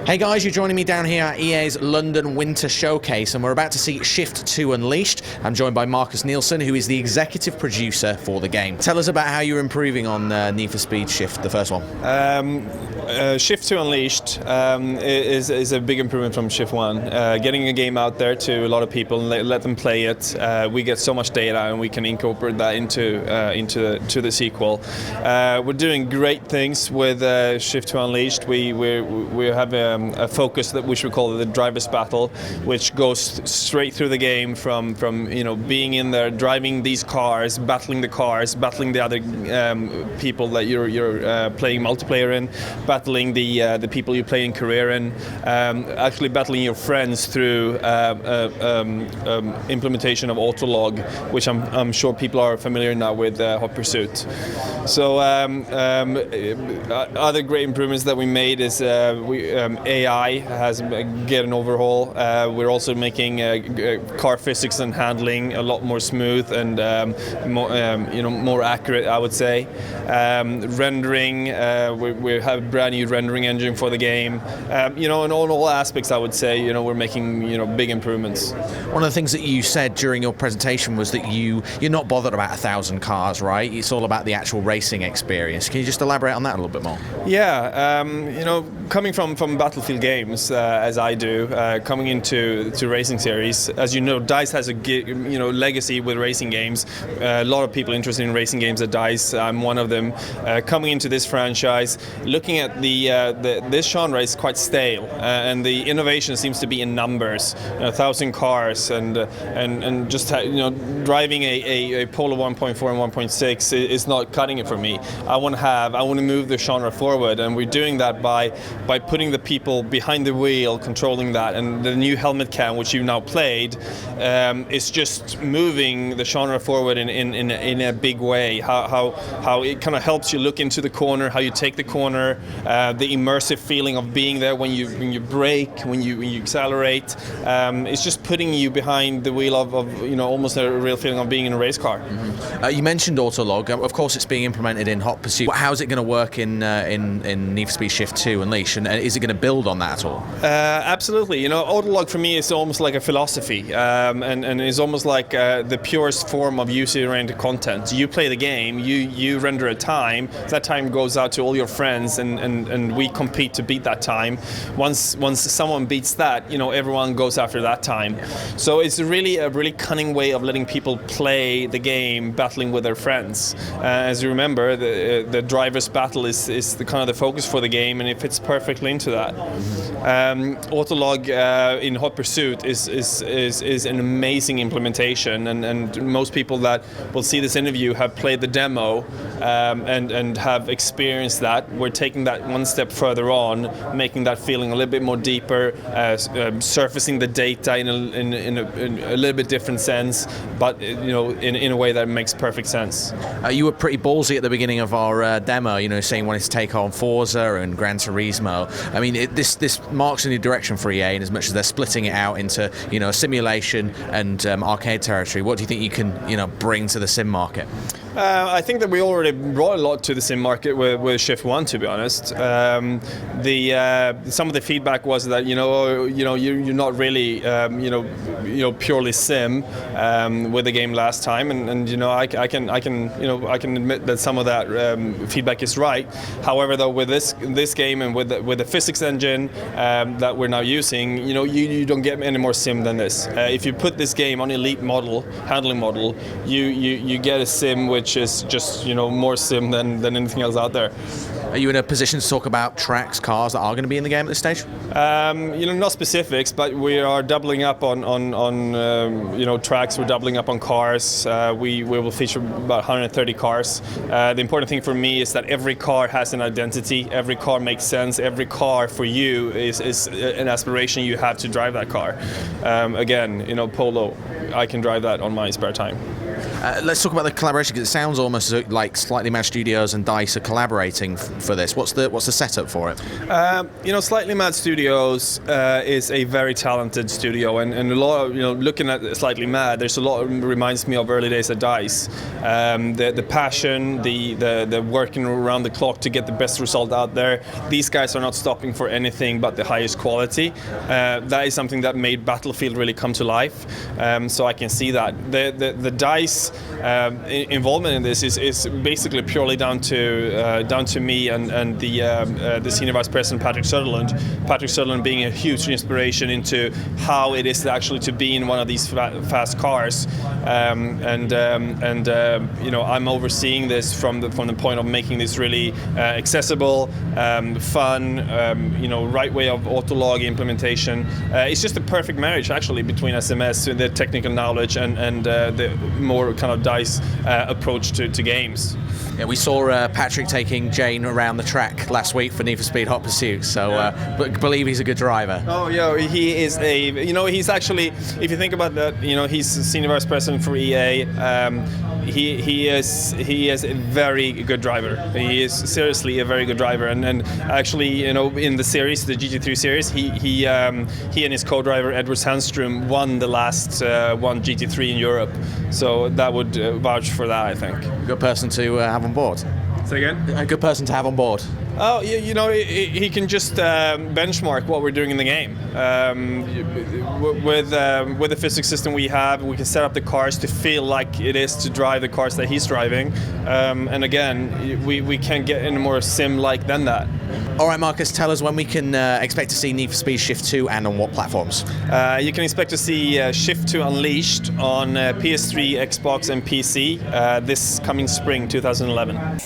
Hey guys, you're joining me down here at EA's London Winter Showcase, and we're about to see Shift 2 Unleashed. I'm joined by Marcus Nielsen, who is the executive producer for the game. Tell us about how you're improving on Need for Speed Shift, the first one. Shift 2 Unleashed is a big improvement from Shift 1. Getting a game out there to a lot of people and let them play it. We get so much data and we can incorporate that into the sequel. We're doing great things with Shift 2 Unleashed. We have a focus which we call the driver's battle, which goes straight through the game from being in there, driving these cars, battling the other people that you're playing multiplayer in, battling the people you play in career in, actually battling your friends through implementation of Autolog, which I'm sure people are familiar now with Hot Pursuit. So other great improvements that we made is AI has get an overhaul. We're also making car physics and handling a lot more smooth and more accurate, I would say. Rendering, we have a brand new rendering engine for the game. In all aspects, I would say, we're making big improvements. One of the things that you said during your presentation was that you're not bothered about 1,000 cars, right? It's all about the actual racing experience. Can you just elaborate on that a little bit more? Yeah, coming from Battlefield games, as I do, coming into racing series, as you know, DICE has a legacy with racing games. A lot of people interested in racing games at DICE. I'm one of them. Coming into this franchise, looking at this genre is quite stale, and the innovation seems to be in numbers. 1,000 cars and just driving a Polo 1.4 and 1.6 is not cutting it for me. I want to move the genre forward, and we're doing that by putting the people behind the wheel, controlling that, and the new helmet cam, which you've now played, is just moving the genre forward in a big way. How it kind of helps you look into the corner, how you take the corner, the immersive feeling of being there when you brake, when you accelerate. It's just putting you behind the wheel of almost a real feeling of being in a race car. Mm-hmm. You mentioned Autolog. Of course, it's being implemented in Hot Pursuit. How's it going to work in Need for Speed Shift 2 Unleashed, and is it going to build on that at all? Absolutely. Autolog for me is almost like a philosophy, and is almost like the purest form of user-oriented content. You play the game, you render a time, that time goes out to all your friends, and we compete to beat that time. Once someone beats that, everyone goes after that time. So it's really a really cunning way of letting people play the game, battling with their friends. As you remember, the driver's battle is the kind of the focus for the game, and it fits perfectly into that. Autolog in Hot Pursuit is an amazing implementation, and most people that will see this interview have played the demo and have experienced that. We're taking that one step further on, making that feeling a little bit more deeper, surfacing the data in a little bit different sense, but in a way that makes perfect sense. You were pretty ballsy at the beginning of our demo, saying you wanted to take on Forza and Gran Turismo. I mean, this marks a new direction for EA, in as much as they're splitting it out into simulation and arcade territory. What do you think you can bring to the sim market? I think that we already brought a lot to the sim market with Shift 1, to be honest. Some of the feedback was that you're not really purely sim with the game last time, and I can admit that some of that feedback is right. However, though, with this game and with the physics engine that we're now using, you don't get any more sim than this. If you put this game on Elite handling model, you get a sim which is just more sim than anything else out there. Are you in a position to talk about tracks, cars that are going to be in the game at this stage? Not specifics, but we are doubling up on tracks. We're doubling up on cars. We will feature about 130 cars. The important thing for me is that every car has an identity. Every car makes sense. Every car for you is an aspiration you have to drive that car. Polo, I can drive that on my spare time. Let's talk about the collaboration, because it sounds almost like Slightly Mad Studios and DICE are collaborating for this? What's the setup for it? Slightly Mad Studios is a very talented studio, and a lot of, looking at Slightly Mad, there's a lot that reminds me of early days at DICE. The passion, the working around the clock to get the best result out there. These guys are not stopping for anything but the highest quality. That is something that made Battlefield really come to life. So I can see that. The DICE involvement in this is basically purely down to me and the senior vice president Patrick Sutherland. Patrick Sutherland being a huge inspiration into how it is actually to be in one of these fast cars, I'm overseeing this from the point of making this really accessible, fun, right way of Autolog implementation. It's just a perfect marriage actually between SMS, the technical knowledge, and the more kind of DICE approach to games. Yeah, we saw Patrick taking Jane around the track last week for Need for Speed Hot Pursuit, so believe he's a good driver. Oh yeah, he is he's actually, if you think about that, he's senior vice president for EA. He is a very good driver. He is seriously a very good driver, and actually, in the series, the GT3 series, he and his co-driver Edward Sandstrom won the last one GT3 in Europe. So that would vouch for that, I think. A good person to have on board. Say again? A good person to have on board. Oh, he can just benchmark what we're doing in the game. With the physics system we have, we can set up the cars to feel like it is to drive the cars that he's driving. And again, we can't get any more sim-like than that. All right, Marcus, tell us when we can expect to see Need for Speed Shift 2 and on what platforms. You can expect to see Shift 2 Unleashed on PS3, Xbox and PC this coming spring 2011.